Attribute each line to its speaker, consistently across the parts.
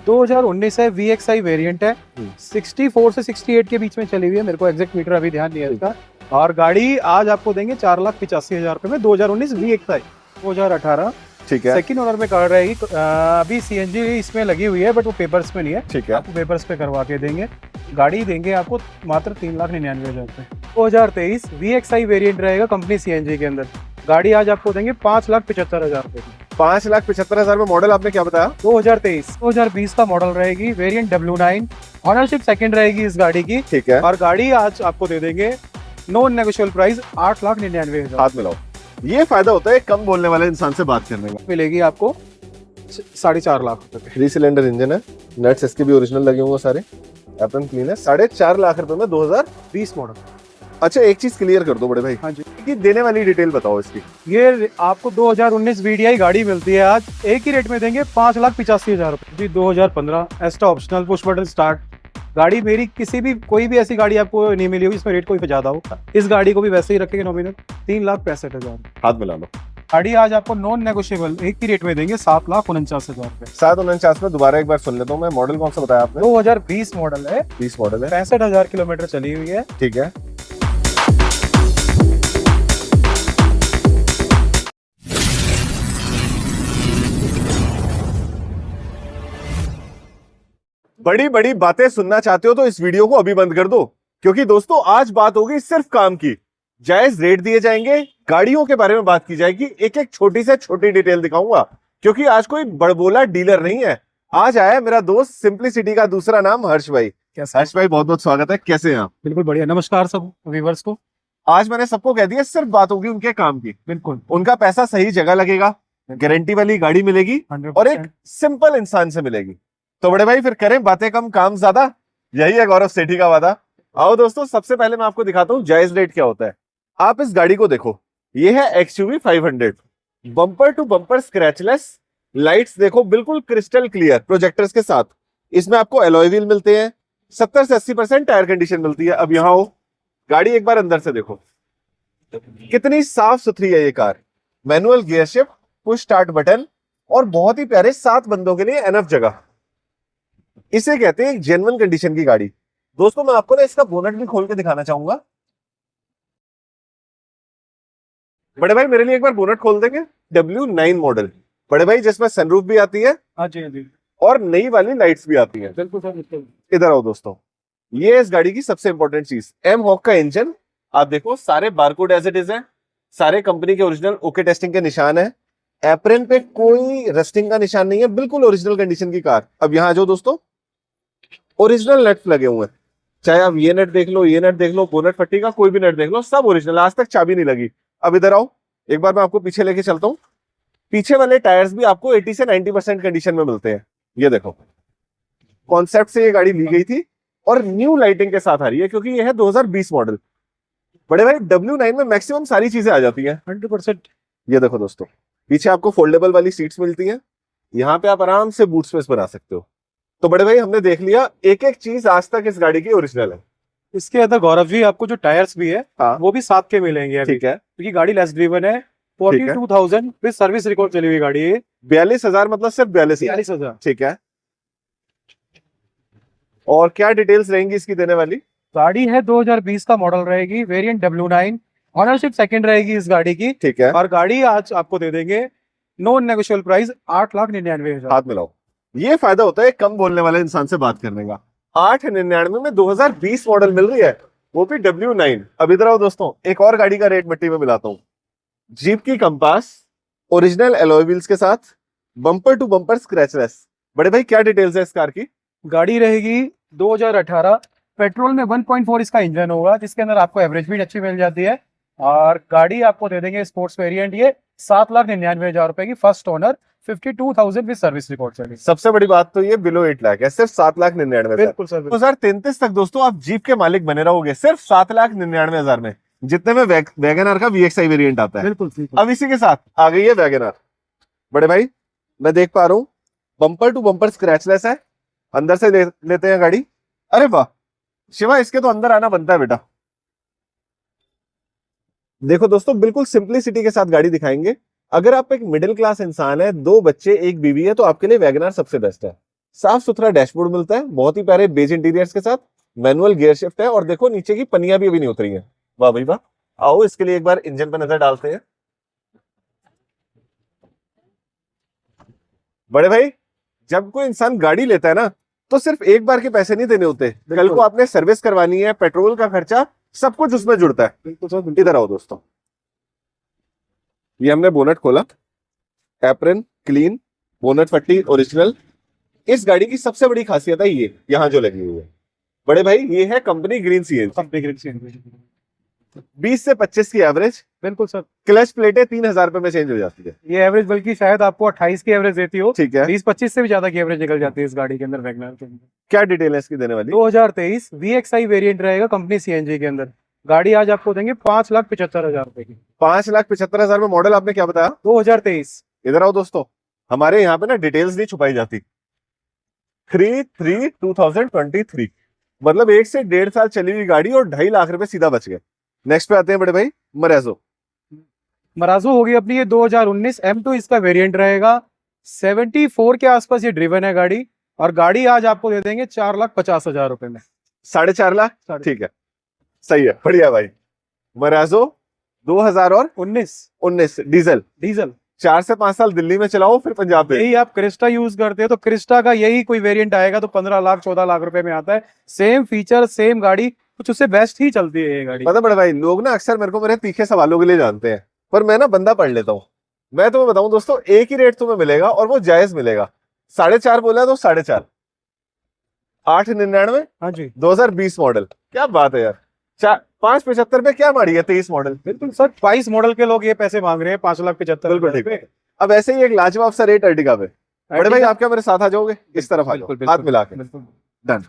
Speaker 1: 2019 है, VXI variant है, 64 से 68 के बीच में चली हुई है, मेरे को एग्जैक्ट मीटर अभी ध्यान नहीं है इसका। और गाड़ी आज आपको देंगे 4,85,000 रुपए में, 2019 VXI 2018।
Speaker 2: ठीक है,
Speaker 1: सेकंड ओनर में कार रहेगी। अभी CNG इसमें लगी हुई है, बट वो पेपर्स में नहीं है।
Speaker 2: ठीक है,
Speaker 1: आपको पेपर्स पे करवा के देंगे। गाड़ी देंगे आपको मात्र 3,99,000 रुपए। 2023 VXI वेरिएंट रहेगा कंपनी CNG के अंदर। गाड़ी आज आपको देंगे 5,75,000 रुपए की।
Speaker 2: 5,75,000 में। मॉडल आपने क्या बताया?
Speaker 1: 2020 का मॉडल रहेगी, वेरिएंट W9। ऑनरशिप सेकंड रहेगी इस गाड़ी की।
Speaker 2: ठीक है,
Speaker 1: और गाड़ी आज आपको दे देंगे नॉन नेगोशिएबल प्राइस 8,99,000।
Speaker 2: हाथ मिलाओ। ये फायदा होता है कम बोलने वाले इंसान से बात करने का।
Speaker 1: मिलेगी आपको 4.5 लाख रुपए।
Speaker 2: 3 सिलेंडर इंजन है, नट्स इसके भी ओरिजिनल लगे हुए सारे, एप्रन क्लीन है। 4.5 लाख रुपए में 2020
Speaker 1: मॉडल।
Speaker 2: अच्छा, एक चीज क्लियर कर दो बड़े भाई।
Speaker 1: हाँ जी,
Speaker 2: कि देने वाली डिटेल बताओ इसकी।
Speaker 1: ये आपको 2019 VDI गाड़ी मिलती है आज, एक ही रेट में देंगे 5,85,000 रुपए जी। 2015 एस्टा ऑप्शनल, पुश बटन स्टार्ट। गाड़ी मेरी किसी भी कोई भी ऐसी गाड़ी आपको नहीं मिली होगी इसमें रेट कोई ज्यादा हो। इस गाड़ी को भी वैसे ही रखेंगे नॉमिनल 3,65,000।
Speaker 2: हाथ मिला लो।
Speaker 1: गाड़ी आज आपको नॉन नेगोशिएबल एक ही रेट में देंगे 7,49,000 रुपए।
Speaker 2: 749 में दोबारा एक बार सुन लेता हूँ मैं। मॉडल कौन सा बताया आपने?
Speaker 1: 2020 मॉडल है,
Speaker 2: 20 मॉडल है,
Speaker 1: 65,000 किलोमीटर चली हुई है।
Speaker 2: ठीक है। बड़ी बड़ी बातें सुनना चाहते हो तो इस वीडियो को अभी बंद कर दो, क्योंकि दोस्तों आज बात होगी सिर्फ काम की। जायज रेट दिए जाएंगे, गाड़ियों के बारे में बात की जाएगी, एक एक छोटी से छोटी डिटेल दिखाऊंगा, क्योंकि आज कोई बड़बोला डीलर नहीं है। आज आया मेरा दोस्त सिंपलिसिटी का दूसरा नाम हर्ष भाई। हर्ष भाई बहुत बहुत स्वागत है, कैसे हैं आप?
Speaker 1: बिल्कुल बढ़िया, नमस्कार सब व्यूअर्स को।
Speaker 2: आज मैंने सबको कह दिया सिर्फ बात होगी उनके काम की।
Speaker 1: बिल्कुल,
Speaker 2: उनका पैसा सही जगह लगेगा, गारंटी वाली गाड़ी मिलेगी
Speaker 1: 100%।
Speaker 2: और एक सिंपल इंसान से मिलेगी। तो बड़े भाई फिर करें बातें कम काम ज्यादा, यही है गौरव सेठी का वादा। आओ दोस्तों, सबसे पहले मैं आपको दिखाता हूँ जायज रेट क्या होता है। आप इस गाड़ी को देखो, ये है XUV 500, bumper to bumper scratchless. Lights देखो बिल्कुल क्रिस्टल क्लियर प्रोजेक्टर्स के साथ। इसमें आपको एलॉय व्हील मिलते हैं, 70 से 80% टायर कंडीशन मिलती है। अब यहाँ हो, गाड़ी एक बार अंदर से देखो, कितनी साफ सुथरी है ये car. Manual gear shift, push start button, और बहुत ही प्यारे 7 बंदों के लिए एनफ जगह। इसे कहते हैं एक जेन्युइन कंडीशन की गाड़ी। दोस्तों मैं आपको ना इसका बोनट भी खोल के दिखाना चाहूंगा। बड़े भाई मेरे लिए एक बार बोनट खोल देंगे। W9 मॉडल बड़े भाई, जिसमें सनरूफ भी आती है।
Speaker 1: हाँ जी, हाँ जी,
Speaker 2: और नई वाली लाइट्स भी आती हैं।
Speaker 1: बिल्कुल सर, बिल्कुल।
Speaker 2: इधर आओ दोस्तों, ये इस गाड़ी की सबसे इंपॉर्टेंट चीज, एम हॉक का इंजन। आप देखो सारे बारकोड एज इट इज है, सारे कंपनी के ओरिजिनल ओके टेस्टिंग के निशान है। एप्रन पे कोई रस्टिंग का निशान नहीं है, बिल्कुल ओरिजिनल कंडीशन की कार। अब यहाँ जो दोस्तों ओरिजिनल नट लगे हुए हैं, चाहे आप ये नट देख लो, ये नट देख लो, बोनट पट्टी का कोई भी नट देख लो, सब ओरिजिनल, आज तक चाबी नहीं लगी। अब इधर आओ, एक बार मैं आपको पीछे लेके चलता हूँ। पीछे वाले टायर्स भी आपको 80 से 90% कंडीशन में मिलते हैं। ये देखो, कॉन्सेप्ट से ये गाड़ी ली गई थी और न्यू लाइटिंग के साथ आ रही है, क्योंकि ये है 2020 मॉडल। बड़े भाई W9 में मैक्सिमम सारी चीजें आ जाती हैं
Speaker 1: 100%।
Speaker 2: ये देखो दोस्तों, पीछे आपको फोल्डेबल वाली सीट्स मिलती हैं, यहाँ पे आप आराम से बूट स्पेस बना सकते हो। तो बड़े भाई हमने देख लिया एक एक चीज आज तक इस गाड़ी की ओरिजिनल है।
Speaker 1: इसके अंदर गौरव जी आपको जो टायर्स भी है,
Speaker 2: हाँ,
Speaker 1: वो भी 7 के मिलेंगे अभी,
Speaker 2: ठीक है।
Speaker 1: क्योंकि गाड़ी लेस ड्रिवन है। 42,000 विद सर्विस रिकॉर्ड चली हुई गाड़ी है।
Speaker 2: 42,000 मतलब सिर्फ 42,000,
Speaker 1: 42,000।
Speaker 2: ठीक है। और क्या डिटेल्स रहेंगी इसकी देने वाली?
Speaker 1: गाड़ी है 2020 का मॉडल रहेगी, वेरिएंट W9। ऑनरशिप सेकंड रहेगी इस गाड़ी की,
Speaker 2: ठीक है।
Speaker 1: और गाड़ी आज आपको दे देंगे नॉन नेगोशिएबल प्राइस 8,99,000।
Speaker 2: हाथ मिलाओ। ये फायदा होता है कम बोलने वाले इंसान से बात करने का। 899 में 2020 मॉडल मिल रही है, वो भी W9। अब इधर आओ दोस्तों, एक और गाड़ी का रेट मिट्टी में मिलाता हूँ। जीप की कंपास, ओरिजिनल एलॉय व्हील्स के साथ, बम्पर टू बम्पर स्क्रैचलेस। बड़े भाई क्या डिटेल्स है इस कार की?
Speaker 1: गाड़ी रहेगी 2018, पेट्रोल में 1.4 इसका इंजन होगा, जिसके अंदर आपको एवरेज भी अच्छी मिल जाती है। और गाड़ी आपको दे देंगे स्पोर्ट्स वेरिएंट, ये 7,99,000 रुपए की, first owner, 52,000 with service record चली।
Speaker 2: सबसे बड़ी बात तो ये बिलो 8 लाख है, सिर्फ 7,99,000।
Speaker 1: बिल्कुल सर,
Speaker 2: 2033 तक दोस्तों आप जीप के मालिक बने रहोगे सिर्फ 7,99,000 में, जितने में वैगन आर का VXI वेरिएंट आता है।
Speaker 1: बिल्कुल।
Speaker 2: अब इसी के साथ आ गई है वैगन आर। बड़े भाई मैं देख पा रहा हूँ बम्पर टू बम्पर स्क्रैचलेस है। अंदर से लेते हैं गाड़ी। अरे वाह शिवा, इसके तो अंदर आना बनता है बेटा। देखो दोस्तों, बिल्कुल सिंपलिसिटी के साथ गाड़ी दिखाएंगे। अगर आप एक मिडिल क्लास इंसान है, 2 बच्चे 1 बीवी है, तो आपके लिए वैगन आर सबसे बेस्ट है। साफ सुथरा डैशबोर्ड मिलता है, बहुत ही प्यारे बेज इंटीरियर्स के साथ, मैनुअल गियर शिफ्ट है, और देखो नीचे की पनिया भी अभी नहीं उतरी है। वाह भाई वाह। आओ इसके लिए एक बार इंजन पे नजर डालते हैं। बड़े भाई, जब कोई इंसान गाड़ी लेता है ना, तो सिर्फ एक बार के पैसे नहीं देने होते, कल को आपने सर्विस करवानी है, पेट्रोल का खर्चा, सब कुछ उसमें जुड़ता है।
Speaker 1: बिल्कुल सर, बिल्कुल।
Speaker 2: इधर आओ दोस्तों, ये हमने बोनट खोला, एप्रन क्लीन, बोनट पट्टी ओरिजिनल। इस गाड़ी की सबसे बड़ी खासियत है ये यहाँ जो लगी हुई है बड़े भाई, ये है company green CNG.
Speaker 1: Company green CNG
Speaker 2: 20 से 25 की एवरेज।
Speaker 1: बिल्कुल सर।
Speaker 2: क्लच प्लेटें 3000 रुपए में चेंज हो जाती है।
Speaker 1: ये एवरेज बल्कि शायद आपको 28 की एवरेज देती हो,
Speaker 2: ठीक है,
Speaker 1: 20-25 से भी ज्यादा की एवरेज निकल जाती है इस गाड़ी के अंदर, वैगनर के अंदर।
Speaker 2: क्या डिटेल है इसकी देने वाली?
Speaker 1: 2023 VXI वेरिएंट रहेगा कंपनी सीएनजी के अंदर। गाड़ी आज आपको देंगे 5,75,000 रुपए की।
Speaker 2: 5,75,000 में मॉडल आपने क्या बताया?
Speaker 1: 2023।
Speaker 2: इधर आओ दोस्तों, हमारे यहाँ पे ना डिटेल्स नहीं छुपाई जाती। 3/3/2023, मतलब 1 से 1.5 साल चली हुई गाड़ी और 2.5 लाख रुपए सीधा बच गए। नेक्स्ट पे आते हैं बड़े भाई, मराजो।
Speaker 1: मराजो होगी अपनी ये 2019 M2 इसका वेरिएंट रहेगा। 74 के आसपास ये ड्रिवन है गाड़ी, और गाड़ी आज आपको दे देंगे 4,50,000 रुपए में।
Speaker 2: 4.5 लाख, ठीक है, सही है, बढ़िया भाई। मराजो 2019 डीजल 4 से 5 साल दिल्ली में चलाओ, फिर पंजाब पे।
Speaker 1: यही आप क्रिस्टा यूज करते हो तो क्रिस्टा का यही कोई वेरिएंट आएगा तो 15 लाख 14 लाख रुपए में आता है। सेम फीचर, सेम गाड़ी, कुछ उससे बेस्ट ही चलती है ये गाड़ी।
Speaker 2: पता बड़े भाई, लोग ना अक्सर मेरे को मेरे तीखे सवालों के लिए जानते हैं, पर मैं ना बंदा पढ़ लेता हूँ। मैं तुम्हें बताऊं दोस्तों, एक ही रेट तुम्हें मिलेगा और वो जायज मिलेगा। 4.5 बोला तो 4.5, 899।
Speaker 1: हाँ जी,
Speaker 2: 2020 मॉडल, क्या बात है यार। 575 में क्या मारी है 23 मॉडल।
Speaker 1: बिल्कुल सर। 22 मॉडल के लोग ये पैसे मांग रहे हैं, 5,75,000
Speaker 2: बिल्कुल ठीक। अब ऐसे ही एक लाजवाब सा रेट अर्टिगा पे। बड़े भाई आप क्या मेरे साथ आ जाओगे? इस तरफ आ जाओ, हाथ मिला के। डन,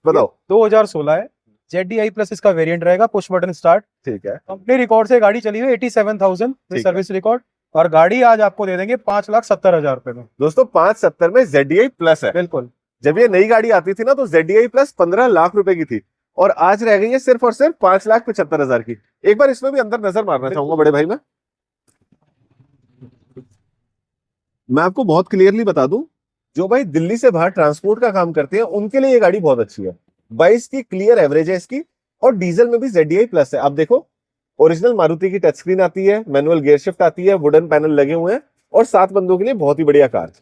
Speaker 2: बताओ।
Speaker 1: 2016 है, ZDI प्लस इसका वेरिएंट रहेगा, पुश बटन स्टार्ट।
Speaker 2: ठीक है,
Speaker 1: कंपनी रिकॉर्ड से गाड़ी चली हुई 87,000 सर्विस रिकॉर्ड, और गाड़ी आज आपको दे देंगे 5,70,000 रुपए में।
Speaker 2: दोस्तों 570 में ZDI प्लस है।
Speaker 1: बिल्कुल।
Speaker 2: जब ये नई गाड़ी आती थी ना तो ZDI प्लस 15 लाख रुपए की थी, और आज रह गई है सिर्फ और सिर्फ 5,75,000 की। एक बार इसमें भी अंदर नजर मारना चाहूंगा बड़े भाई। मैं आपको बहुत क्लियरली बता दूं, जो भाई दिल्ली से बाहर ट्रांसपोर्ट का काम करते हैं उनके लिए ये गाड़ी बहुत अच्छी है। 22 की क्लियर एवरेज है इसकी, और डीजल में भी ZDI प्लस है। आप देखो, ओरिजिनल मारुति की टच स्क्रीन आती है, मैनुअल गियर शिफ्ट आती है, वुडन पैनल लगे हुए हैं, और 7 बंदों के लिए बहुत ही बढ़िया कार।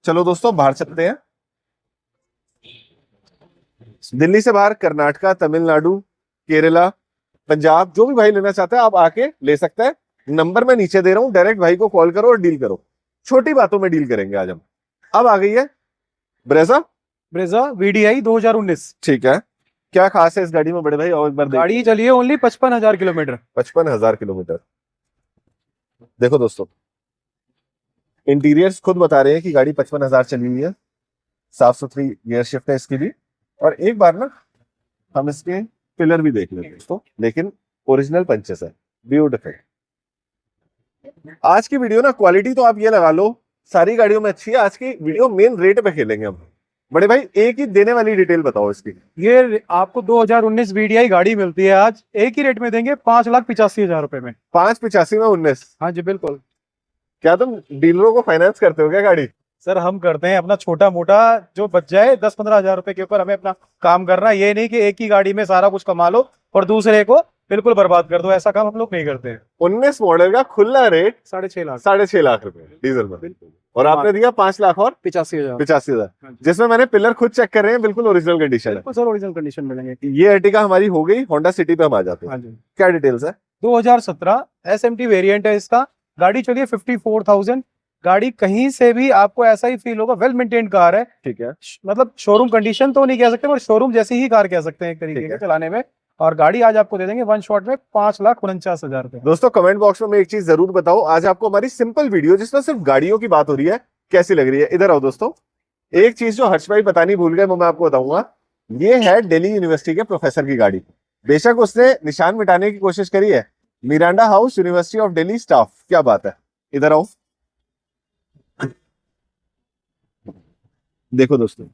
Speaker 2: चलो दोस्तों बाहर चलते हैं। दिल्ली से बाहर कर्नाटका, तमिलनाडु, केरला, पंजाब, जो भी भाई लेना चाहता है आप आके ले सकता है। नंबर मैं नीचे दे रहा हूं, डायरेक्ट भाई को कॉल करो और डील करो। छोटी बातों में डील करेंगे आज हम। अब आ गई है ब्रेजा
Speaker 1: VDI 2019।
Speaker 2: ठीक है, क्या खास है इस गाड़ी में बड़े भाई? और एक बार
Speaker 1: गाड़ी चली है ओनली 55,000 किलोमीटर।
Speaker 2: 55,000 किलोमीटर। देखो दोस्तों, इंटीरियर्स खुद बता रहे हैं कि गाड़ी 55,000 चली हुई है। साफ सुथरी गियर शिफ्ट है इसकी भी, और एक बार ना हम इसके पिलर भी देख लेते हैं दोस्तों, लेकिन ओरिजिनल पंचेस है, ब्यूटीफुल। आज की वीडियो ना क्वालिटी तो आप ये लगा लो सारी गाड़ियों में अच्छी है। आज की वीडियो मेन रेट पे खेलेंगे हम। बड़े भाई एक ही देने वाली डिटेल बताओ इसकी।
Speaker 1: ये आपको 2019 VDI गाड़ी मिलती है आज, एक ही रेट में देंगे 5,85,000 रुपए में।
Speaker 2: 585 में 19।
Speaker 1: हाँ जी बिल्कुल।
Speaker 2: क्या तुम डीलरों को फाइनेंस करते हो क्या गाड़ी?
Speaker 1: सर हम करते हैं अपना छोटा मोटा जो बच जाए, 10-15 हजार रुपए के ऊपर हमें अपना काम करना है। ये नहीं कि एक ही गाड़ी में सारा कुछ कमा लो और दूसरे को बिल्कुल बर्बाद कर दो, ऐसा काम हम लोग नहीं करते हैं।
Speaker 2: 19 मॉडल का खुला रेट
Speaker 1: 6.5 लाख।
Speaker 2: 6.5 लाख रुपए डीजल में, और आपने दिया 5 लाख और
Speaker 1: 85,000।
Speaker 2: 85,000, जिसमें मैंने पिलर खुद चेक कर रहे हैं, बिल्कुल ओरिजिनल कंडीशन है।
Speaker 1: सर ओरिजिनल कंडीशन मिलेंगे।
Speaker 2: ये अर्टिगा हमारी हो गई। होंडा सिटी पे हम आ जाते हैं।
Speaker 1: हाँ जी।
Speaker 2: क्या डिटेल्स है?
Speaker 1: 2017 SMT वेरिएंट है इसका। गाड़ी चलिए 54,000। गाड़ी कहीं से भी आपको ऐसा ही फील होगा, वेल मेंटेन्ड कार है।
Speaker 2: ठीक है,
Speaker 1: मतलब शोरूम कंडीशन तो नहीं कह सकते, पर शोरूम जैसी ही कार कह सकते हैं एक तरीके के चलाने में। और गाड़ी आज आपको दे देंगे वन शॉट में 5,49,000 रुपए।
Speaker 2: दोस्तों कमेंट बॉक्स में एक चीज जरूर बताओ, आज आपको हमारी सिंपल वीडियो जिसमें सिर्फ गाड़ियों की बात हो रही है कैसी लग रही है? इधर आओ दोस्तों, एक चीज जो हर्ष भाई बतानी भूल गए वो मैं आपको बताऊंगा। ये है दिल्ली यूनिवर्सिटी के प्रोफेसर की गाड़ी। बेशक उसने निशान मिटाने की कोशिश करी है, Miranda house, university of Delhi staff. क्या बात है, इधर आओ। देखो दोस्तों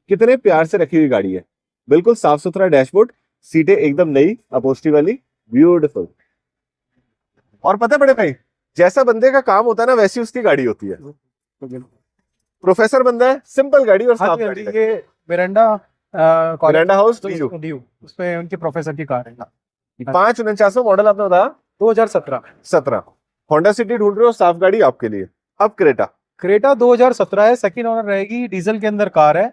Speaker 2: कितने प्यार से रखी हुई गाड़ी है, बिल्कुल साफ सुथरा डैशबोर्ड, सीटें एकदम नई अपोस्टी वाली, ब्यूटीफुल। और पता है बड़े भाई, जैसा बंदे का काम होता है ना वैसी उसकी गाड़ी होती है। प्रोफेसर बंदा है, सिंपल गाड़ी और
Speaker 1: हाँ
Speaker 2: साफ
Speaker 1: जी,
Speaker 2: गाड़ी है।
Speaker 1: ये मिरांडा
Speaker 2: मिरांडा हाउस
Speaker 1: ड्यू, उसमें उनके प्रोफेसर की कार है।
Speaker 2: 549 मॉडल आपने बताया,
Speaker 1: 2017।
Speaker 2: 17। होंडा सिटी ढूंढ रहे हो, साफ गाड़ी आपके लिए। अब क्रेटा।
Speaker 1: क्रेटा 2017 है, सेकंड ओनर रहेगी, डीजल के अंदर कार है।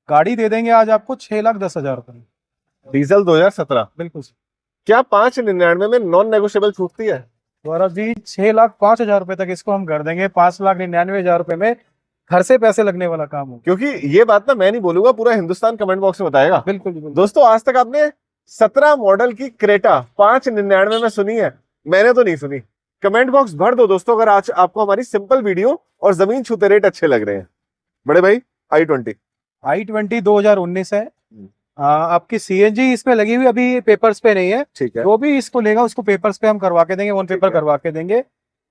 Speaker 1: गाड़ी दे देंगे आज आपको 6,10,000 रुपए।
Speaker 2: डीजल 2017।
Speaker 1: बिल्कुल।
Speaker 2: क्या 599 में नॉन नेगोशिएबल छूटती है?
Speaker 1: गौरव जी 6,05,000 रुपए तक इसको हम कर देंगे। 5,99,000 रुपए में घर से पैसे लगने वाला काम हो।
Speaker 2: क्योंकि ये बात ना मैं नहीं बोलूंगा, पूरा हिंदुस्तान कमेंट बॉक्स में बताएगा।
Speaker 1: बिल्कुल बिल्कुल।
Speaker 2: दोस्तों आज तक आपने 17 मॉडल की क्रेटा 599 में सुनी है? मैंने तो नहीं सुनी। कमेंट बॉक्स भर दो दोस्तों अगर आज आपको हमारी सिंपल वीडियो और जमीन छूते रेट अच्छे लग रहे हैं। बड़े भाई i20
Speaker 1: 2019 है। आपकी सीएनजी इसमें लगी हुई, अभी पेपर्स पे नहीं है।
Speaker 2: ठीक है।
Speaker 1: जो भी इसको लेगा उसको पेपर्स पे हम करवा के देंगे, वन पेपर करवा के देंगे।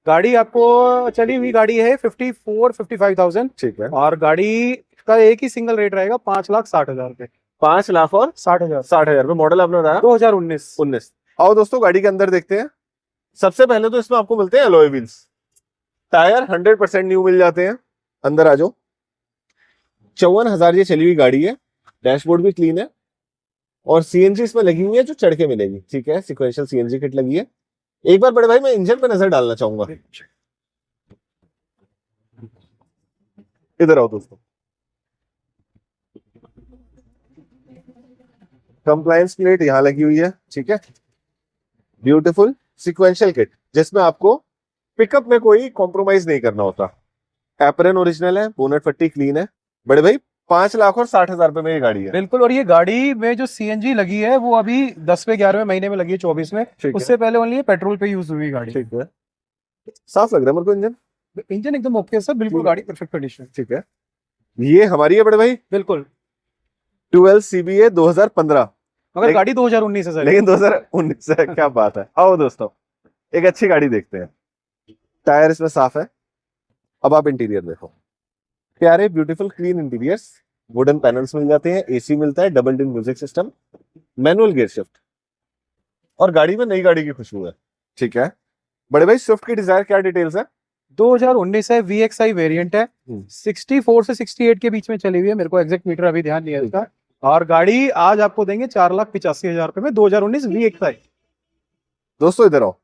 Speaker 1: गाड़ी आपको चली हुई गाड़ी है 54-55,000।
Speaker 2: ठीक है।
Speaker 1: और गाड़ी का एक ही सिंगल रेट रहेगा 5,60,000 रुपए।
Speaker 2: 5 लाख और
Speaker 1: 60,000।
Speaker 2: 60,000 रुपए। मॉडल आपने बताया
Speaker 1: 2019।
Speaker 2: आओ दोस्तों गाड़ी के अंदर देखते हैं। सबसे पहले तो इसमें आपको मिलते हैं अलॉय व्हील्स। टायर 100% न्यू मिल जाते हैं। अंदर आ जाओ। 54,000 ये चली हुई गाड़ी है। डैशबोर्ड भी क्लीन है और सीएनजी इसमें लगी हुई है जो चढ़ के मिलेगी। ठीक है, सिक्वेंशियल सीएनजी किट लगी है। एक बार बड़े भाई मैं इंजन पे नजर डालना चाहूंगा। इधर आओ दोस्तों। कंप्लायंस प्लेट यहां लगी हुई है। ठीक है, ब्यूटीफुल सिक्वेंशियल किट जिसमें आपको पिकअप में कोई कॉम्प्रोमाइज नहीं करना होता। एप्रन ओरिजिनल है, बोनट पट्टी क्लीन है। बड़े भाई 5,60,000 रुपए में ये गाड़ी है।
Speaker 1: बिल्कुल। और ये गाड़ी में जो सीएनजी लगी है वो अभी 10वें 11वें महीने में लगी है, 24 में। उससे पहले ओनली पेट्रोल पे यूज हुई गाड़ी।
Speaker 2: ठीक है, साफ लग रहा है मेरे को इंजन।
Speaker 1: इंजन एकदम ओके सर, बिल्कुल गाड़ी परफेक्ट कंडीशन।
Speaker 2: ठीक है, ये हमारी है बड़े भाई।
Speaker 1: बिल्कुल।
Speaker 2: 12 CBA 2015,
Speaker 1: मगर गाड़ी 2019 है सर।
Speaker 2: लेकिन 2019 है। क्या बात है। आओ दोस्तों एक अच्छी गाड़ी देखते हैं। टायर इसमें साफ है। अब आप इंटीरियर देखो, प्यारे beautiful clean interiors. Wooden panels मिल जाते हैं, एसी मिलता है, double DIN music system, manual gear shift और गाड़ी में नई गाड़ी की खुशबू है। ठीक है बड़े भाई, स्विफ्ट की डिजायर क्या डिटेल्स है?
Speaker 1: 2019 है, VXI वेरिएंट है। 64 से 68 के बीच में चली हुई है। मेरे को एग्जैक्ट मीटर अभी ध्यान नहीं है इसका। और गाड़ी आज आपको देंगे 4,85,000 रुपए में, 2019 VXI।
Speaker 2: दोस्तों इधर आओ।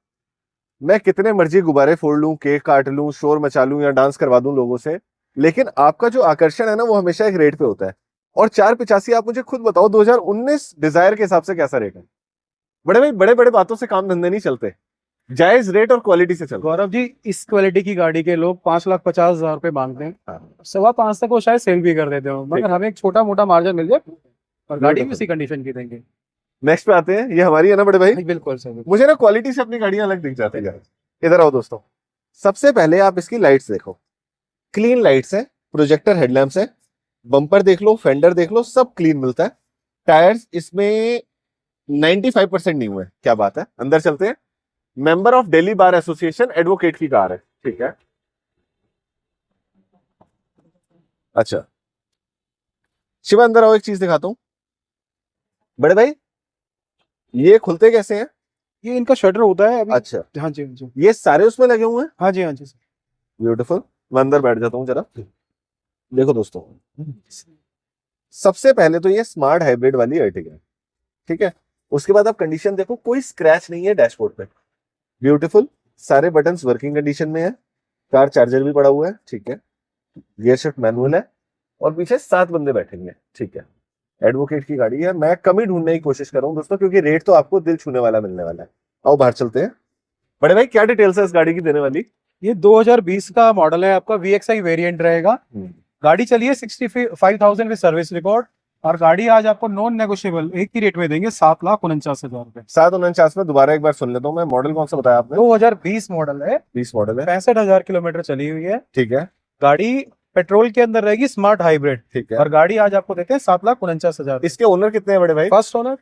Speaker 2: मैं कितने मर्जी गुब्बारे फोड़ लूं, केक काट लूं, शोर मचा लूं या डांस करवा दूं लोगों से, लेकिन आपका जो आकर्षण है ना वो हमेशा एक रेट पे होता है। और 4,85 आप मुझे खुद बताओ 2019 डिजायर के हिसाब से कैसा रेट है? बड़े भाई बड़े बड़े बातों से काम धंधे नहीं चलते, जायज रेट और क्वालिटी से चलते।
Speaker 1: गौरव जी इस क्वालिटी की गाड़ी के लोग 5,50,000 रुपए मांगते हैं। 5.25 तक वो शायद सेल भी कर देते हो, मगर हमें एक छोटा मोटा मार्जिन मिल जाए और गाड़ी भी उसी कंडीशन की देंगे।
Speaker 2: नेक्स्ट पे आते हैं। ये हमारी है ना बड़े भाई?
Speaker 1: बिल्कुल सर।
Speaker 2: मुझे ना क्वालिटी से अपनी गाड़ियां अलग दिख जाती है। इधर आओ दोस्तों। सबसे पहले आप इसकी लाइट्स देखो, क्लीन लाइट्स है, प्रोजेक्टर हेडलैम्प्स है, बम्पर देख लो, फेंडर देख लो, सब क्लीन मिलता है। टायर्स इसमें 95% न्यू है। क्या बात है। अंदर चलते हैं। Member of Delhi bar association advocate की कार है। ठीक है, अच्छा शिवा अंदर आओ, एक चीज दिखाता हूं। बड़े भाई ये खुलते कैसे हैं?
Speaker 1: ये इनका शटर होता है अभी।
Speaker 2: अच्छा
Speaker 1: हाँ जी हाँ जी।
Speaker 2: ये सारे उसमें लगे हुए हैं?
Speaker 1: हाँ जी हाँ जी सर।
Speaker 2: ब्यूटीफुल। मैं अंदर बैठ जाता हूँ जरा। देखो दोस्तों, सबसे पहले तो ये स्मार्ट हाइब्रिड वाली अर्टिगा है। ठीक है, उसके बाद आप कंडीशन देखो, कोई स्क्रैच नहीं है डैशबोर्ड पे। ब्यूटीफुल, सारे बटन्स वर्किंग कंडीशन में है। कार चार्जर भी पड़ा हुआ है। ठीक है, गियर शिफ्ट मैनुअल है और पीछे 7 बंदे बैठेंगे। ठीक है, एडवोकेट की गाड़ी है। मैं कम ही ढूंढने की कोशिश कर रहा हूँ दोस्तों, क्योंकि रेट तो आपको दिल छूने वाला मिलने वाला है। आओ बाहर चलते हैं। बड़े भाई क्या डिटेल्स है इस गाड़ी की देने वाली?
Speaker 1: ये 2020 का मॉडल है, आपका VXI वेरिएंट रहेगा। गाड़ी चली है 65,000 विद सर्विस रिकॉर्ड। और गाड़ी आज आपको नॉन नेगोशिएबल एक ही रेट में देंगे 7,49,000 रुपए।
Speaker 2: 749 में दोबारा एक बार सुन लेता हूँ मैं। मॉडल कौन सा बताया आपने?
Speaker 1: 2020 मॉडल है।
Speaker 2: 20 मॉडल है।
Speaker 1: 65,000 किलोमीटर चली हुई है।
Speaker 2: ठीक है,
Speaker 1: गाड़ी पेट्रोल के अंदर रहेगी, स्मार्ट हाइब्रिड।
Speaker 2: ठीक है।
Speaker 1: और गाड़ी आज आपको देते हैं 7,49,000।
Speaker 2: इसके ओनर कितने हैं बड़े भाई?
Speaker 1: First owner.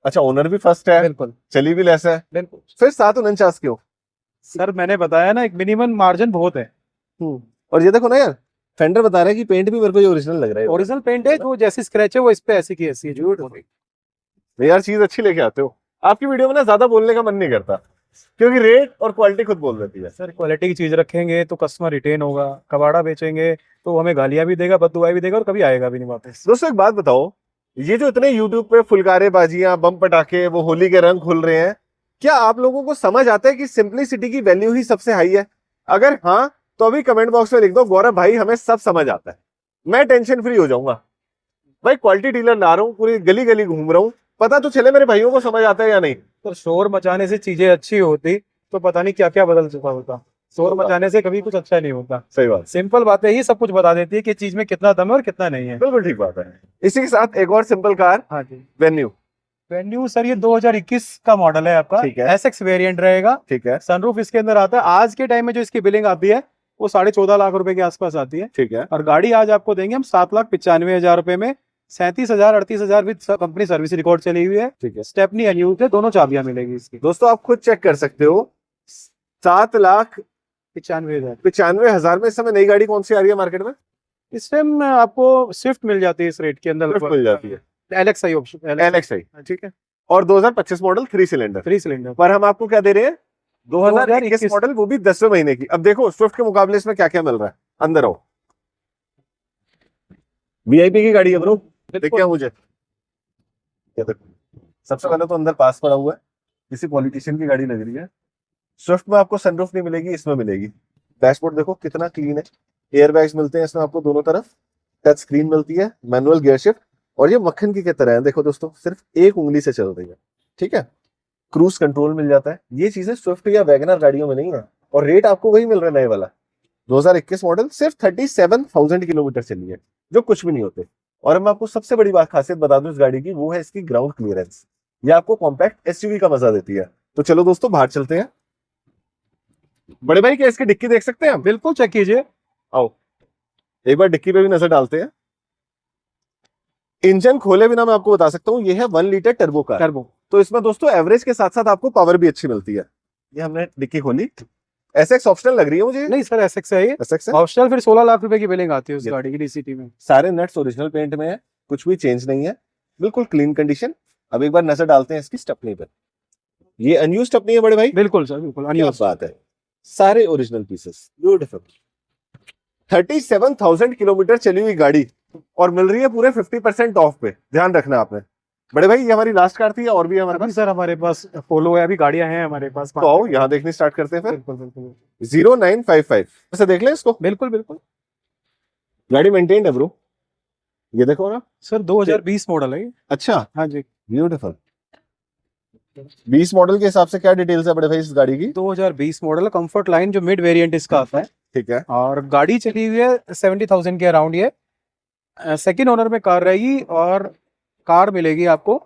Speaker 2: अच्छा, ओनर भी फर्स्ट है।
Speaker 1: बिल्कुल।
Speaker 2: चली भी लेस है।
Speaker 1: बिल्कुल।
Speaker 2: फिर 749 क्यों?
Speaker 1: सर मैंने बताया ना, एक मिनिमम मार्जिन बहुत है।
Speaker 2: और ये देखो ना यार, फेंडर बता रहा है कि पेंट भी मेरे को ये ओरिजिनल लग रहा है।
Speaker 1: ओरिजिनल पेंट है, जो जैसी स्क्रैच है वो इस पे ऐसी की ऐसी है।
Speaker 2: यार चीज अच्छी लेके आते हो। आपकी वीडियो में ना ज्यादा बोलने का मन नहीं करता, क्योंकि रेट और क्वालिटी खुद बोल देती है।
Speaker 1: सर क्वालिटी की चीज रखेंगे तो कस्टमर रिटेन होगा, कबाड़ा बेचेंगे तो हमें गालियां भी देगा, बददुआएं भी देगा और कभी आएगा भी नहीं वापस।
Speaker 2: दोस्तों एक बात बताओ, ये जो इतने यूट्यूब पे फुलकारेबाजियां, बम पटाखे, वो होली के रंग खुल रहे हैं, क्या आप लोगों को समझ आता है कि सिंपलिसिटी की वैल्यू ही सबसे हाई है? अगर हाँ तो अभी कमेंट बॉक्स में लिख दो गौरव भाई हमें सब समझ आता है, मैं टेंशन फ्री हो जाऊंगा। भाई क्वालिटी डीलर ला रहा हूँ, पूरी गली गली घूम रहा हूँ, पता तो चले मेरे भाइयों को समझ आता है या नहीं।
Speaker 1: तो शोर मचाने से चीजें अच्छी होती तो पता नहीं क्या क्या बदल चुका होता। शोर मचाने से कभी कुछ अच्छा नहीं होता।
Speaker 2: सही बात,
Speaker 1: सिंपल बातें ही सब कुछ बता देती है कि चीज में कितना दम है और कितना नहीं है।
Speaker 2: बिल्कुल ठीक बात है। इसी के साथ एक और सिंपल कार,
Speaker 1: हाँ जी।
Speaker 2: वेन्यू।
Speaker 1: वेन्यू सर ये 2021 का मॉडल है आपका,
Speaker 2: ठीक है।
Speaker 1: एसएक्स वेरिएंट रहेगा।
Speaker 2: ठीक है।
Speaker 1: सनरूफ इसके अंदर आता है। आज के टाइम में जो इसकी बिलिंग आती है वो 14.5 लाख रुपए के आसपास आती है।
Speaker 2: ठीक है।
Speaker 1: और गाड़ी आज आपको देंगे हम 7,95,000 रुपए में। 37,000 38,000 विद कंपनी सर्विस रिकॉर्ड चली हुई है।
Speaker 2: ठीक है।
Speaker 1: स्टेपनी अनयूज्ड है, दोनों चाबियां मिलेगी इसकी।
Speaker 2: दोस्तों आप खुद चेक कर सकते हो, 7,95,000 में इस समय नई गाड़ी कौन सी आ रही है मार्केट में?
Speaker 1: इस टाइम आपको स्विफ्ट मिल जाती है इस रेट के अंदर।
Speaker 2: मिल जाती है
Speaker 1: एलएक्सआई ऑप्शन,
Speaker 2: एलएक्सआई।
Speaker 1: ठीक है।
Speaker 2: और 2025 मॉडल 3 सिलेंडर।
Speaker 1: 3 सिलेंडर
Speaker 2: पर हम आपको क्या दे रहे हैं? 2021
Speaker 1: 2021
Speaker 2: मॉडल, वो भी 10वें महीने की। अब देखो स्विफ्ट के मुकाबले इसमें क्या क्या मिल रहा है। अंदर आओ, वीआईपी की गाड़ी है ब्रो, देखिए मुझे क्या देखो। सबसे पहले तो अंदर पास पड़ा हुआ है, किसी पॉलिटिशियन की गाड़ी लग रही है। स्विफ्ट में आपको सनरूफ नहीं मिलेगी, इसमें मिलेगी। डैशबोर्ड देखो कितना क्लीन है, एयर बैग्स मिलते हैं इसमें आपको दोनों तरफ, टच स्क्रीन मिलती है, मैनुअल गियर शिफ्ट, और ये मक्खन की तरह है। देखो दोस्तों सिर्फ एक उंगली से चल रही है, ठीक है। क्रूज कंट्रोल मिल जाता है। ये चीजें स्विफ्ट या वैगनर गाड़ियों में नहीं है, और रेट आपको वही मिल रहा है नए वाला। 2021 मॉडल, सिर्फ 37,000 किलोमीटर चली है, जो कुछ भी नहीं होते। और मैं आपको सबसे बड़ी बात खासियत बता दूं इस गाड़ी की, वो है इसकी ग्राउंड क्लियरेंस। ये आपको कॉम्पैक्ट एसयूवी का मजा देती है। तो चलो दोस्तों बाहर चलते हैं। बड़े भाई क्या इसकी डिक्की देख सकते हैं हम?
Speaker 1: बिल्कुल चेक कीजिए।
Speaker 2: आओ एक बार डिक्की पे भी नजर डालते हैं। इंजन खोले बिना मैं आपको बता सकता हूँ, ये है 1 लीटर टर्बो कार।
Speaker 1: टर्बो।
Speaker 2: तो इसमें दोस्तों एवरेज के साथ साथ आपको पावर भी अच्छी मिलती है। ये हमने डिक्की खोली, एसएक्स ऑप्शनल लग रही है मुझे।
Speaker 1: नहीं सर एसएक्स है ये,
Speaker 2: एसएक्स है
Speaker 1: ऑप्शनल। फिर 16 लाख रुपए की बिलिंग आती है उस गाड़ी की डीसीटी में।
Speaker 2: सारे नट्स ओरिजिनल पेंट में है, कुछ भी चेंज नहीं है, बिल्कुल क्लीन कंडीशन। अब एक बार नजर डालते हैं इसकी स्टेपनी पर। ये अनयूज्ड स्टेपनी है बड़े भाई।
Speaker 1: बिल्कुल सर, बिल्कुल
Speaker 2: क्या
Speaker 1: अनयूज्ड
Speaker 2: बात है, सारे ओरिजिनल पीसेस, ब्यूटीफुल। 37,000 किलोमीटर चली हुई गाड़ी, और मिल रही है पूरे 50% ऑफ पे। ध्यान रखना आपने। बड़े भाई ये हमारी लास्ट कार थी, और भी हमारे पास?
Speaker 1: सर हमारे पास पोलो है, अभी गाड़ियां हैं हमारे पास।
Speaker 2: तो आओ यहाँ देखनी स्टार्ट करते हैं फिर।
Speaker 1: बिल्कुल बिल्कुल
Speaker 2: 0955 ऐसे देख लें इसको।
Speaker 1: बिल्कुल बिल्कुल।
Speaker 2: गाड़ी मेंटेन्ड है ब्रो, ये देखो ना
Speaker 1: सर 2020 मॉडल है ये।
Speaker 2: अच्छा,
Speaker 1: हाँ जी।
Speaker 2: ब्यूटीफुल। 20 मॉडल के हिसाब से क्या डिटेल्स है बड़े भाई इस गाड़ी की?
Speaker 1: 2020 मॉडल कंफर्ट लाइन जो मिड वेरिएंट इसका आता है,
Speaker 2: ठीक है।
Speaker 1: और गाड़ी चली हुई है 70,000 के अराउंड। ये सेकंड ओनर में कार रहेगी, और कार मिलेगी आपको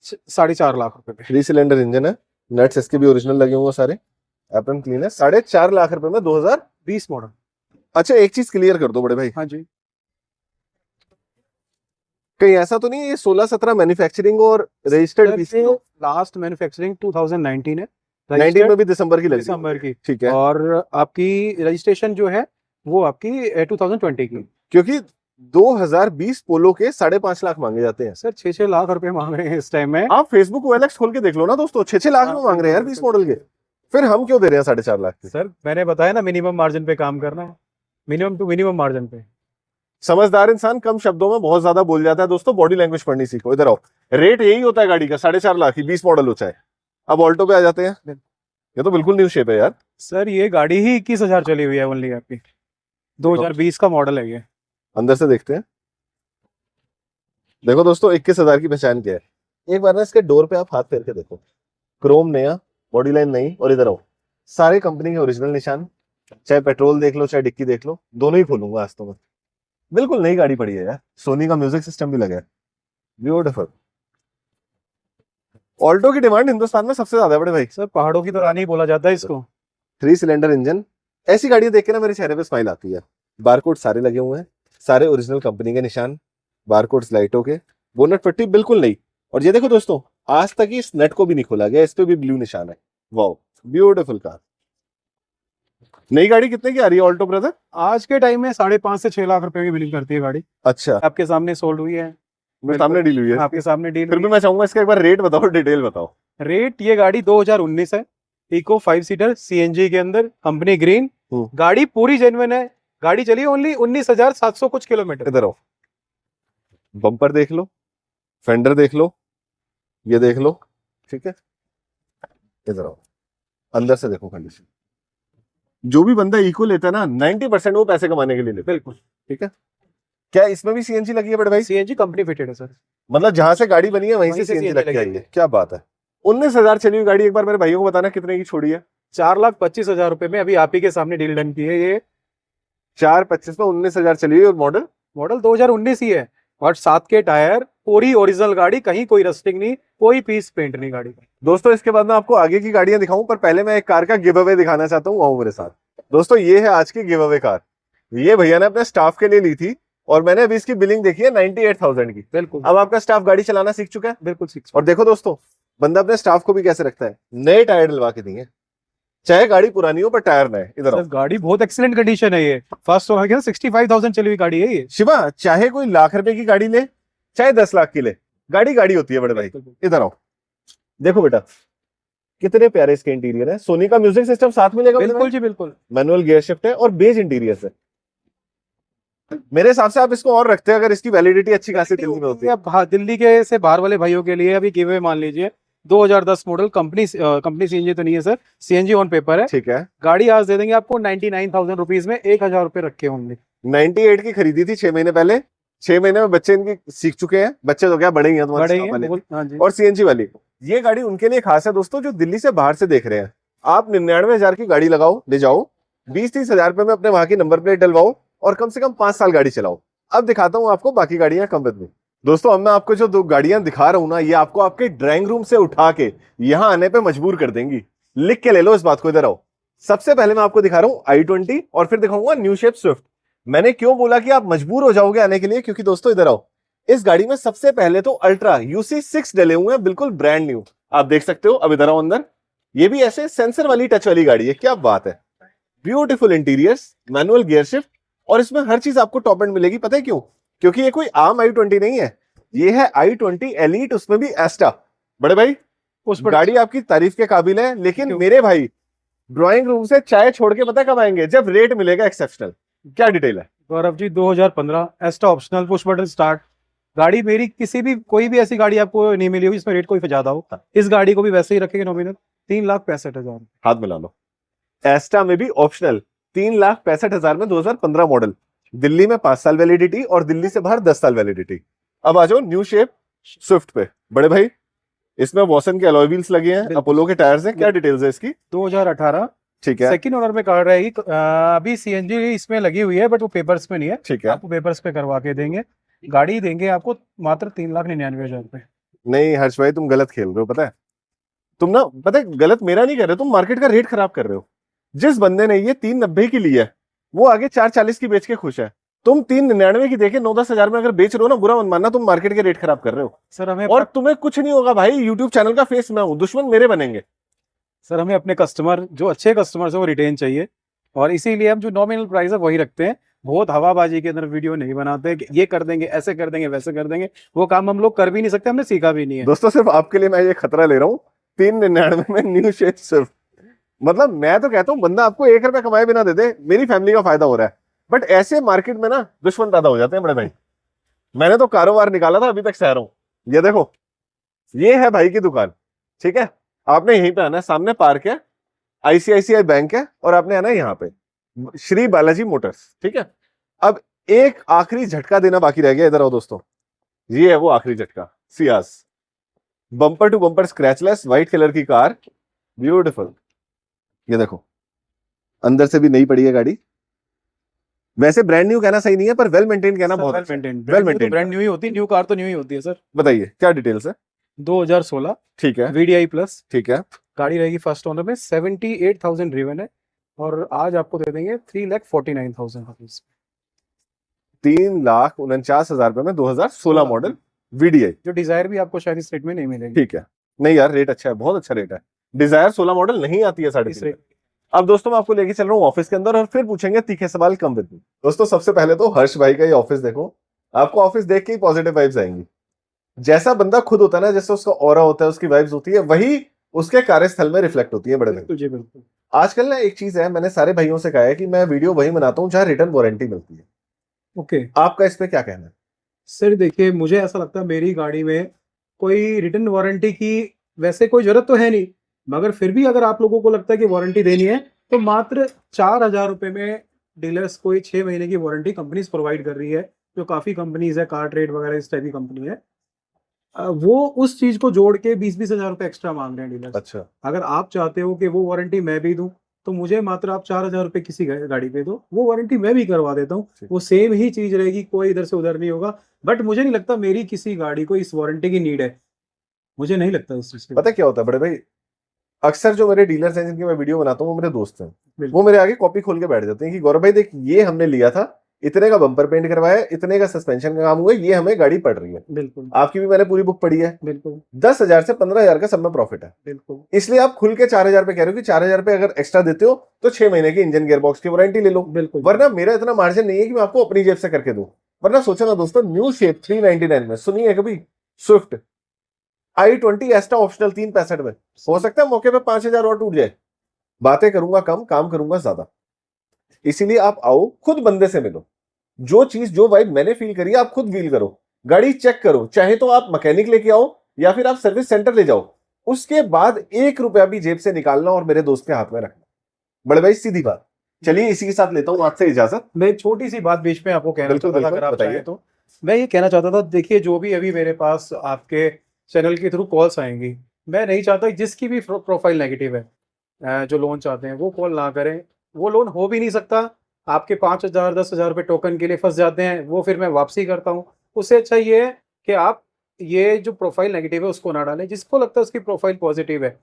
Speaker 1: 4.5 लाख रुपए पे।
Speaker 2: 3 सिलेंडर इंजन है, नट्स इसके भी ओरिजिनल लगे हुए सारे, एप्रन क्लीन है। 4.5 लाख रुपए में
Speaker 1: 2020 मॉडल।
Speaker 2: अच्छा एक चीज क्लियर कर दो बड़े भाई,
Speaker 1: हाँ जी।
Speaker 2: कहीं ऐसा तो नहीं है ये 16-17 मैन्युफैक्चरिंग और रजिस्टर्ड पीसी?
Speaker 1: लास्ट मैन्युफैक्चरिंग 2019 है,
Speaker 2: 19 में भी दिसंबर की लगी,
Speaker 1: दिसंबर की।
Speaker 2: ठीक है।
Speaker 1: और आपकी रजिस्ट्रेशन जो है वो आपकी 2020 की।
Speaker 2: क्योंकि 2020 पोलो के 5.5 लाख मांगे जाते हैं
Speaker 1: सर 6-6 लाख रुपए मांग रहे हैं इस टाइम में।
Speaker 2: आप फेसबुक OLX खोल के देख लो ना दोस्तों, 6-6 लाख में मांग रहे हैं यार 20 मॉडल के। फिर हम क्यों दे रहे हैं 4.5 लाख के?
Speaker 1: सर मैंने बताया ना, मिनिमम मार्जिन पे काम करना है, मिनिमम टू मिनिमम मार्जिन पे।
Speaker 2: समझदार इंसान कम शब्दों में बहुत ज्यादा बोल जाता है दोस्तों, बॉडी लैंग्वेज पढ़नी सीखो। इधर आओ, रेट यही होता है गाड़ी का 4.5 लाख ही, 20 मॉडल होता है। अब ऑल्टो पे आ जाते हैं, ये तो बिल्कुल न्यू शेप है यार।
Speaker 1: सर ये गाड़ी ही 21,000 चली हुई है ओनली आपकी, 2020 का मॉडल है ये।
Speaker 2: अंदर से देखते हैं। देखो दोस्तों 21,000 की पहचान क्या है, एक बार ना इसके डोर पे आप हाथ फेर के देखो, क्रोम नया, बॉडी लाइन नहीं। और इधर आओ, सारे कंपनी के ओरिजिनल निशान, चाहे पेट्रोल देख लो चाहे डिक्की देख लो, दोनों ही खोलूंगा आज तो मैं। बिल्कुल नई गाड़ी पड़ी है यार, सोनी का म्यूजिक सिस्टम भी लगा है, ब्यूटीफुल। ऑल्टो की डिमांड हिंदुस्तान में सबसे ज्यादा है बड़े भाई।
Speaker 1: सर पहाड़ों की तो रानी बोला जाता है इसको।
Speaker 2: 3 सिलेंडर इंजन, ऐसी गाड़ियां देख के ना मेरे चेहरे पे स्माइल आती है। बारकोड सारे लगे हुए हैं, सारे ओरिजिनल कंपनी के निशान, बारकोड्स लाइटों के, बोनट पट्टी बिल्कुल नई। और ये देखो दोस्तों, आज तक इस नट को भी नहीं खोला गया, इस पे भी ब्लू निशान है। Wow, beautiful car. नई गाड़ी कितने की आ रही है ऑल्टो ब्रदर?
Speaker 1: आज के टाइम में 5.5 से 6 लाख रुपए की बिलिंग करती है गाड़ी।
Speaker 2: अच्छा,
Speaker 1: आपके सामने सोल्ड हुई है,
Speaker 2: मेरे सामने डील हुई है,
Speaker 1: आपके सामने डील।
Speaker 2: फिर भी मैं चाहूंगा इसका एक बार रेट बताओ, डिटेल बताओ।
Speaker 1: रेट, ये गाड़ी 2019 है, इको 5 सीटर सीएनजी के अंदर, कंपनी ग्रीन।
Speaker 2: हम्म।
Speaker 1: गाड़ी पूरी जेन्युइन है। गाड़ी चली ओनली 19,700 कुछ किलोमीटर।
Speaker 2: इधर आओ, बम्पर देख लो, फेंडर देख लो, ये देख लो, ठीक है। इधर आओ, अंदर से देखो कंडीशन। जो भी बंदा इको लेता है ना 90% वो पैसे कमाने के लिए लेता है।
Speaker 1: बिल्कुल
Speaker 2: ठीक है। क्या इसमें भी सीएनजी लगी है बड़े भाई?
Speaker 1: सीएनजी कंपनी फिटेड है सर।
Speaker 2: मतलब जहां से गाड़ी बनी है वहीं से
Speaker 1: वहीं से
Speaker 2: सीएनजी
Speaker 1: CNG
Speaker 2: लग के
Speaker 1: लगी
Speaker 2: आई
Speaker 1: है।
Speaker 2: है। क्या बात है। 19,000 चली हुई गाड़ी, एक बार मेरे भाइयों को बताना कितने की छोड़ी है।
Speaker 1: 4,25,000 रुपए में अभी आप ही के सामने डील डन की है। ये
Speaker 2: 4,25 में 19,000 चली हुई और मॉडल
Speaker 1: मॉडल 2019 ही है और 7 के टायर, पूरी ओरिजिनल गाड़ी, कहीं कोई रस्टिंग नहीं, कोई पीस पेंट नहीं गाड़ी का।
Speaker 2: दोस्तों। इसके बाद मैं आपको आगे की गाड़ियां दिखाऊं, पर पहले मैं एक कार का गिव अवे दिखाना चाहता हूं। आओ मेरे साथ। दोस्तों ये है आज की गिव अवे कार। ये भैया ने अपने स्टाफ के लिए ली थी और मैंने अभी इसकी बिलिंग देखी है 98,000 की।
Speaker 1: बिल्कुल
Speaker 2: अब आपका स्टाफ गाड़ी चलाना सीख चुका है।
Speaker 1: बिल्कुल 6।
Speaker 2: और देखो दोस्तों, बंदा अपने स्टाफ को भी कैसे रखता है। नए टायर डलवा के दिए, चाहे गाड़ी पुरानी हो पर टायर नए। इधर आओ।
Speaker 1: सर गाड़ी बहुत एक्सीलेंट कंडीशन है। ये फर्स्ट ओनर की 65,000 चली हुई गाड़ी है ये।
Speaker 2: शिवा, चाहे कोई लाख रुपए की गाड़ी ले, चाहे 10 लाख की ले, गाड़ी गाड़ी होती है बड़े भाई। इधर आओ, देखो बेटा कितने प्यारे इसके इंटीरियर है। सोनी का म्यूजिक सिस्टम साथ मिलेगा।
Speaker 1: बिल्कुल जी बिल्कुल।
Speaker 2: मैनुअल गियर शिफ्ट है और बेज इंटीरियर है। मेरे हिसाब से आप इसको और रखते हैं अगर इसकी वैलिडिटी अच्छी खासी दिल्ली में होती है।
Speaker 1: अब दिल्ली के से बाहर वाले भाइयों के लिए अभी गिव अवे मान लीजिए 2010 मॉडल, कंपनी सीएनजी तो नहीं है सर, सीएनजी ऑन पेपर है।
Speaker 2: ठीक है।
Speaker 1: गाड़ी आज दे देंगे आपको 99,000 रुपीज में, 1,000 रुपए रखे होंगे।
Speaker 2: 98 की खरीदी थी 6 महीने पहले। 6 महीने में बच्चे इनकी सीख चुके हैं। बच्चे तो क्या बड़े ही हैं तुम्हारे
Speaker 1: बड़े
Speaker 2: स्टाफ
Speaker 1: ही
Speaker 2: वाले।
Speaker 1: हैं, हाँ जी।
Speaker 2: और सीएनजी वाली ये गाड़ी उनके लिए खास है दोस्तों, जो दिल्ली से बाहर से देख रहे हैं। आप 99,000 की गाड़ी लगाओ, ले जाओ, 20-30 हजार रुपए में अपने वहां की नंबर प्लेट डलवाओ और कम से कम 5 साल गाड़ी चलाओ। अब दिखाता हूं आपको बाकी गाड़ियां कम में। दोस्तों अब मैं आपको जो 2 गाड़ियां दिखा रहा हूं ना, ये आपको आपके ड्राइंग रूम से उठा के यहां आने पे मजबूर कर देंगी। लिख के ले लो इस बात को। इधर आओ। सबसे पहले मैं आपको दिखा रहा हूं i20 और फिर दिखाऊंगा न्यू शेप स्विफ्ट। मैंने क्यों बोला कि आप मजबूर हो जाओगे आने के लिए, क्योंकि दोस्तों इधर आओ, इस गाड़ी में सबसे पहले तो अल्ट्रा UC6 डले हुए हैं, बिल्कुल ब्रांड न्यू। आप देख सकते हो। अब इधर आओ अंदर। ये भी ऐसे सेंसर वाली टच वाली गाड़ी है। क्या बात है। Beautiful interiors, manual gear shift और इसमें हर चीज आपको टॉप एंड मिलेगी। पता है क्यों? क्योंकि ये कोई आम i20 नहीं है, ये है i20 एलीट, उसमें भी एस्टा। बड़े भाई
Speaker 1: उस पर
Speaker 2: गाड़ी आपकी तारीफ के काबिल है, लेकिन
Speaker 1: क्यों?
Speaker 2: मेरे भाई ड्राइंग रूम से चाय छोड़ के पता कब आएंगे? जब रेट मिलेगा एक्सेप्शनल। क्या डिटेल है?
Speaker 1: Gaurav ji 2015 एस्टा optional push button start गाड़ी। मेरी किसी भी कोई भी ऐसी गाड़ी आपको नहीं मिली होगी इसमें रेट कोई ज्यादा हो। इस गाड़ी को भी वैसे ही रखेंगे नॉमिनल 3,65,000।
Speaker 2: हाथ मिला लो। एस्टा में भी ऑप्शनल 3,65,000 में 2015 मॉडल। दिल्ली में 5 साल वैलिडिटी और दिल्ली से बाहर 10 साल वैलिडिटी। अब आ जाओ न्यू शेप स्विफ्ट पे। बड़े भाई इसमें वॉसन के अलॉय व्हील्स लगे हैं, अपोलो के टायर्स हैं। क्या डिटेल्स है इसकी?
Speaker 1: 2018
Speaker 2: ठीक है।
Speaker 1: सेकंड ओनर में कार रहेगी। अभी सीएनजी इसमें लगी हुई है बट वो पेपर्स में नहीं है।
Speaker 2: ठीक है।
Speaker 1: आपको पेपर्स पे करवा के देंगे। गाड़ी देंगे आपको मात्र 3,99,000 रुपए।
Speaker 2: नहीं हर्ष भाई, तुम गलत खेल रहे हो। पता है तुम ना, पता है गलत मेरा नहीं कर रहे, तुम मार्केट का रेट खराब कर रहे हो। जिस बंदे ने ये 390 की ली है वो आगे 440 की बेच के खुश है। तुम 399 की देके 9-10 हजार में अगर बेच रहे हो ना, बुरा मत मानना, तुम मार्केट के रेट खराब कर रहे हो।
Speaker 1: सर हमें
Speaker 2: और तुम्हें कुछ नहीं होगा भाई, यूट्यूब चैनल का फेस मैं हूं, दुश्मन मेरे बनेंगे।
Speaker 1: सर हमें अपने कस्टमर जो अच्छे कस्टमर है वो रिटेन चाहिए और इसीलिए हम जो नॉमिनल प्राइस है वही रखते हैं। बहुत हवाबाजी के अंदर वीडियो नहीं बनाते कि ये कर देंगे, ऐसे कर देंगे, वैसे कर देंगे। वो काम हम लोग कर भी नहीं सकते, हमने सीखा भी नहीं है।
Speaker 2: दोस्तों सिर्फ आपके लिए मैं ये खतरा ले रहा हूँ, 399 में न्यू शेप स्विफ्ट। मतलब मैं तो कहता हूँ बंदा आपको 1 रुपया कमाए बिना दे दे, मेरी फैमिली का फायदा हो रहा है। बट ऐसे मार्केट में ना दुश्मन पैदा हो जाते हैं बड़े भाई। मैंने तो कारोबार निकाला था, अभी तक सह रहा हूं। ये देखो, ये है भाई की दुकान। ठीक है। आपने यहीं पे आना है, सामने पार्क है, ICICI बैंक है और आपने आना है यहाँ पे श्री बालाजी मोटर्स। ठीक है। अब एक आखिरी झटका देना बाकी रह गया। इधर आओ दोस्तों, ये है वो आखिरी झटका। Ciaz bumper to bumper scratchless white colour की कार, ब्यूटीफुल। ये देखो अंदर से भी नई पड़ी है गाड़ी। वैसे ब्रांड न्यू कहना सही नहीं है, पर वेल मेंटेन कहना बहुत
Speaker 1: वेल
Speaker 2: अच्छा है।
Speaker 1: Maintain.
Speaker 2: Well maintain.
Speaker 1: Brand new ही होती है, न्यू कार तो न्यू ही होती है सर।
Speaker 2: बताइए क्या डिटेल्स है?
Speaker 1: 2016
Speaker 2: ठीक है।
Speaker 1: VDI प्लस
Speaker 2: ठीक है।
Speaker 1: गाड़ी रहेगी फर्स्ट ओनर में। 78,000 ड्रिवन है और आज आपको दे देंगे 3,49,000 रुपीज।
Speaker 2: 3,49,000 रुपए में 2016 मॉडल VDI।
Speaker 1: जो डिजायर भी आपको शायद इस रेट में नहीं मिलेगी।
Speaker 2: ठीक है। नहीं यार रेट अच्छा है, बहुत अच्छा रेट है। डिजायर 16 मॉडल नहीं आती है 3.5। अब दोस्तों मैं आपको लेके चल रहा हूँ ऑफिस के अंदर और फिर पूछेंगे तीखे सवाल कम विद मी। दोस्तों सबसे पहले तो हर्ष भाई का ये ऑफिस देखो, आपको ऑफिस देख के ही पॉजिटिव वाइब्स आएंगी। जैसा बंदा खुद होता है ना, जैसे उसका ऑरा होता है, उसकी वाइब्स होती है, वही उसके कार्यस्थल में रिफ्लेक्ट होती है बड़े भाई।
Speaker 1: बिल्कुल जी बिल्कुल।
Speaker 2: आजकल ना एक चीज है, मैंने सारे भाइयों से कहा है कि मैं वीडियो वही बनाता हूँ जहाँ रिटर्न वारंटी मिलती है।
Speaker 1: ओके
Speaker 2: आपका इस पे क्या कहना है?
Speaker 1: सर, देखिए मुझे ऐसा लगता है मेरी गाड़ी में कोई रिटर्न वारंटी की वैसे कोई जरूरत तो है नहीं, मगर फिर भी अगर आप लोगों को लगता है कि वारंटी देनी है तो मात्र 4,000 रुपये में डीलर्स कोई 6 महीने की वारंटी कंपनीज प्रोवाइड कर रही है। जो काफ़ी कंपनीज है, कार ट्रेड वगैरह इस टाइप की कंपनी है, वो उस चीज़ को जोड़ के 20-20 हज़ार रुपये एक्स्ट्रा मांग रहे हैं डीलर्स।
Speaker 2: अच्छा,
Speaker 1: अगर आप चाहते हो कि वो वारंटी मैं भी दूं तो मुझे मात्र आप 4,000 रुपये किसी गाड़ी पे दो, वो वारंटी मैं भी करवा देता हूँ।
Speaker 2: ठीक।
Speaker 1: वो सेम ही चीज रहेगी, कोई इधर से उधर नहीं होगा। बट मुझे नहीं लगता मेरी किसी गाड़ी को इस वारंटी की नीड है, मुझे नहीं लगता उस चीज
Speaker 2: पता क्या होता है बड़े भाई, अक्सर जो मेरे डीलर्स हैं जिनकी मैं वीडियो बनाता हूँ वो मेरे दोस्त हैं।
Speaker 1: बिल्कुल।
Speaker 2: वो मेरे आगे कॉपी खोल के बैठ जाते हैं कि गौरव भाई देख, ये हमने लिया था, इतने का बम्पर पेंट करवाया, इतने का सस्पेंशन का काम हुआ, ये हमें गाड़ी पड़ रही है।
Speaker 1: बिल्कुल
Speaker 2: आपकी भी मैंने पूरी बुक पढ़ी है।
Speaker 1: बिल्कुल
Speaker 2: 10,000 से 15,000 का सब में प्रॉफिट है,
Speaker 1: बिल्कुल
Speaker 2: इसलिए आप खुल के 4,000 पे कह रहे हो कि 4,000 पे अगर एक्स्ट्रा देते हो तो 6 महीने की इंजन गियरबॉक्स की वारंटी ले लो।
Speaker 1: बिल्कुल।
Speaker 2: वरना मेरा इतना मार्जिन नहीं है कि मैं आपको अपनी जेब से करके दूं। वरना सोचो ना दोस्तों, न्यू शेप 399 में, सुनिए है कभी? स्विफ्ट i20 एस्टा ऑप्शनल 365 में, हो सकता है मौके पे 5,000 और टूट जाए। बातें करूंगा कम, काम करूंगा ज्यादा। इसीलिए आप आओ, खुद बंदे से मिलो, जो चीज जो वाइब मैंने फील करी है आप खुद फील करो, गाड़ी चेक करो, चाहे तो आप मैकेनिक लेके आओ या फिर आप सर्विस सेंटर ले जाओ, उसके बाद 1 रुपया भी जेब से निकालना और मेरे दोस्त के हाथ में रखना। बड़े भाई सीधी बात। चलिए इसी के साथ लेता हूं आपसे इजाजत।
Speaker 1: मैं एक छोटी सी बात बीच में आपको कहना
Speaker 2: बिल्कुल,
Speaker 1: चाहता था,
Speaker 2: बिल्कुल,
Speaker 1: अगर आप
Speaker 2: बताइए।
Speaker 1: चाहें तो। मैं ये कहना चाहता था, देखिए जो भी अभी मेरे पास आपके चैनल के थ्रू कॉल्स आएंगी, मैं नहीं चाहता जिसकी भी प्रोफाइल नेगेटिव है, जो लोन चाहते हैं वो कॉल ना करें। वो लोन हो भी नहीं सकता। आपके 5,000 10,000 रुपये टोकन के लिए फंस जाते हैं, वो फिर मैं वापसी करता हूँ। उससे अच्छा ये है कि आप ये जो प्रोफाइल नेगेटिव है उसको ना डालें। जिसको लगता है उसकी प्रोफाइल पॉजिटिव है,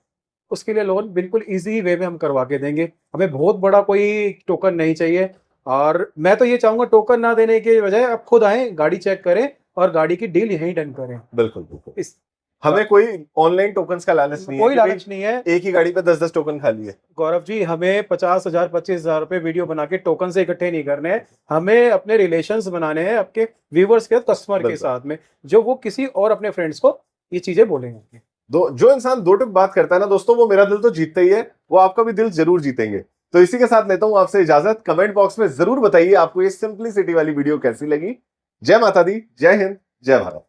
Speaker 1: उसके लिए लोन बिल्कुल ईजी वे में हम करवा के देंगे। हमें बहुत बड़ा कोई टोकन नहीं चाहिए। और मैं तो ये चाहूँगा टोकन ना देने के बजाय आप खुद आएँ, गाड़ी चेक करें और गाड़ी की डील यहीं डन करें।
Speaker 2: बिल्कुल बिल्कुल,
Speaker 1: इस
Speaker 2: हमें कोई ऑनलाइन टोकन्स का लालच नहीं है
Speaker 1: कोई
Speaker 2: कि भाई
Speaker 1: लालच नहीं है
Speaker 2: एक ही गाड़ी पे 10-10 टोकन खाली है।
Speaker 1: गौरव जी। हमें 50,000 25,000 रुपये वीडियो बना के टोकन से इकट्ठे नहीं करने हैं। हमें अपने रिलेशंस बनाने हैं आपके व्यूवर्स के, कस्टमर के
Speaker 2: बिल्कुल।
Speaker 1: साथ में, जो वो किसी और अपने फ्रेंड्स को ये चीजें बोलेंगे।
Speaker 2: जो इंसान दो टुक बात करता है ना दोस्तों, वो मेरा दिल तो जीतता ही है, वो आपका भी दिल जरूर जीतेंगे। तो इसी के साथ लेता हूं आपसे इजाजत। कमेंट बॉक्स में जरूर बताइए आपको ये सिंपलिसिटी वाली वीडियो कैसी लगी। जय माता दी, जय हिंद, जय भारत।